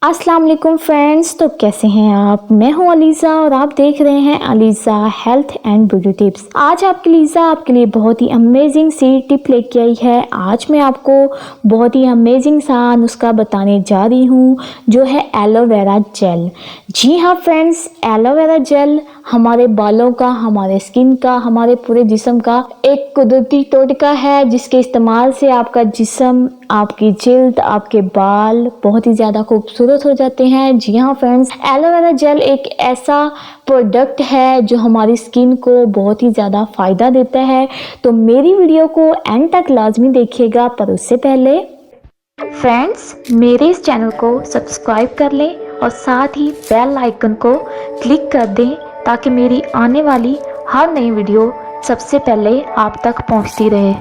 अस्सलाम वालेकुम फ्रेंड्स। तो कैसे हैं आप? मैं हूं अलीज़ा और आप देख रहे हैं Aliza health and beauty tips. आज आपके लिए बहुत ही अमेजिंग सी टिप लेके आई है। आज मैं आपको बहुत ही अमेजिंग सा नुस्खा बताने जा रही हूं जो है एलोवेरा जेल। जी हाँ फ्रेंड्स, एलोवेरा जेल हमारे बालों का, हमारे स्किन का, हमारे पूरे जिस्म का एक कुदरती टोटका है जिसके इस्तेमाल से आपका जिस्म, आपकी जिल्द, आपके बाल बहुत ही ज़्यादा खूबसूरत हो जाते हैं। जी हाँ फ्रेंड्स, एलोवेरा जेल एक ऐसा प्रोडक्ट है जो हमारी स्किन को बहुत ही ज़्यादा फ़ायदा देता है। तो मेरी वीडियो को एंड तक लाजमी देखिएगा, पर उससे पहले फ्रेंड्स मेरे इस चैनल को सब्सक्राइब कर लें और साथ ही बेल आइकन को क्लिक कर दें ताकि मेरी आने वाली हर नई वीडियो सबसे पहले आप तक पहुंचती रहे।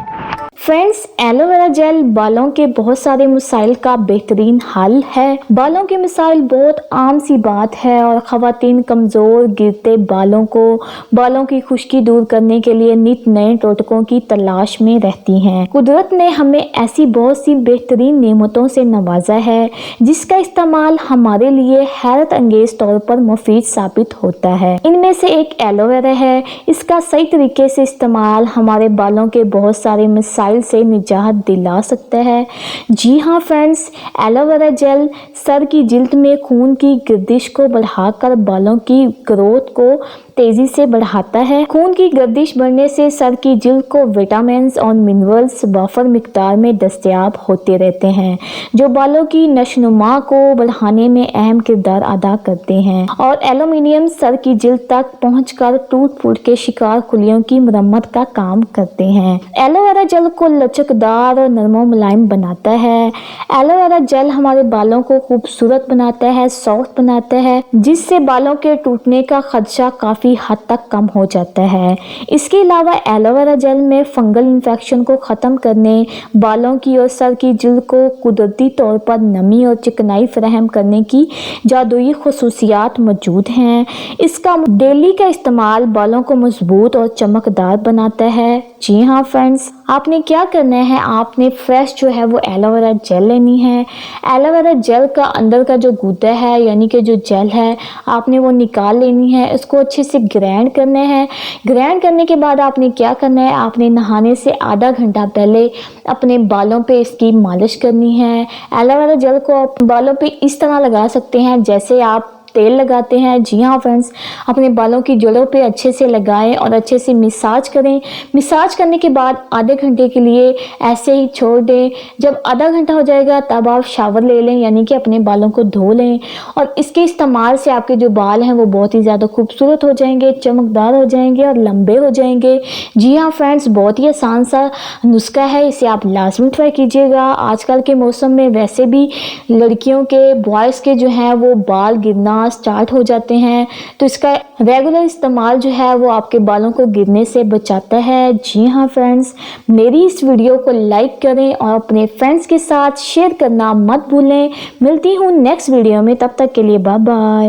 फ्रेंड्स, एलोवेरा जेल बालों के बहुत सारे मसाइल का बेहतरीन हल है। बालों के मसाइल बहुत आम सी बात है और ख़वातीन कमज़ोर गिरते बालों की खुश्की दूर करने के लिए नित नए टोटकों की तलाश में रहती हैं। कुदरत ने हमें ऐसी बहुत सी बेहतरीन नेमतों से नवाजा है जिसका इस्तेमाल हमारे लिए हैरत अंगेज तौर पर मुफीद साबित होता है। इनमें से एक एलोवेरा है। इसका सही तरीके से इस्तेमाल हमारे बालों के बहुत सारे मसाइल से निजात दिला सकता है। जी हाँ फ्रेंड्स, एलोवेरा जेल सर की जिल्द में खून की गर्दिश को बढ़ाकर बालों की ग्रोथ को तेजी से बढ़ाता है। खून की गर्दिश बढ़ने से सर की जिल्द को विटामिन्स और मिनरल्स वाफर मिकदार में दस्तयाब होते रहते हैं जो बालों की नशोनुमा को बढ़ाने में अहम किरदार अदा करते हैं और एल्यूमिनियम सर की जिल्द तक पहुंचकर टूट फूट के शिकार खुलियों की मरम्मत का काम करते हैं। एलोवेरा जेल को लचकदार और नरम मुलायम बनाता है। एलोवेरा जेल हमारे बालों को खूबसूरत बनाता है, सॉफ्ट बनाता है, जिससे बालों के टूटने का खदशा काफ़ी हद तक कम हो जाता है। इसके अलावा एलोवेरा जेल में फंगल इन्फेक्शन को ख़त्म करने, बालों की और सर की जिल्द को कुदरती तौर पर नमी और चिकनाई फराहम करने की जादुई खुसूसियात मौजूद हैं। इसका डेली का इस्तेमाल बालों को मजबूत और चमकदार बनाता है। जी हाँ फ्रेंड्स, आपने क्या करना है, आपने फ्रेश जो है वो एलोवेरा जेल लेनी है। एलोवेरा जेल का अंदर का जो गूदा है यानी कि जो जेल है आपने वो निकाल लेनी है। इसको अच्छे से ग्राइंड करना है। ग्राइंड करने के बाद आपने क्या करना है, आपने नहाने से आधा घंटा पहले अपने बालों पे इसकी मालिश करनी है। एलोवेरा जेल को आप बालों पे इस तरह लगा सकते हैं जैसे आप तेल लगाते हैं। जी हाँ फ्रेंड्स, अपने बालों की जड़ों पे अच्छे से लगाएं और अच्छे से मिसाज करें। मिसाज करने के बाद आधे घंटे के लिए ऐसे ही छोड़ दें। जब आधा घंटा हो जाएगा तब आप शावर ले लें यानी कि अपने बालों को धो लें और इसके इस्तेमाल से आपके जो बाल हैं वो बहुत ही ज़्यादा खूबसूरत हो जाएंगे, चमकदार हो जाएंगे और लंबे हो जाएंगे। जी हाँ फ्रेंड्स, बहुत ही आसान सा नुस्खा है, इसे आप लाजमी ट्राई कीजिएगा। आजकल के मौसम में वैसे भी लड़कियों के, बॉयज़ के जो हैं वो बाल गिरना स्टार्ट हो जाते हैं, तो इसका रेगुलर इस्तेमाल जो है वो आपके बालों को गिरने से बचाता है। जी हाँ फ्रेंड्स, मेरी इस वीडियो को लाइक करें और अपने फ्रेंड्स के साथ शेयर करना मत भूलें। मिलती हूँ नेक्स्ट वीडियो में, तब तक के लिए बाय बाय।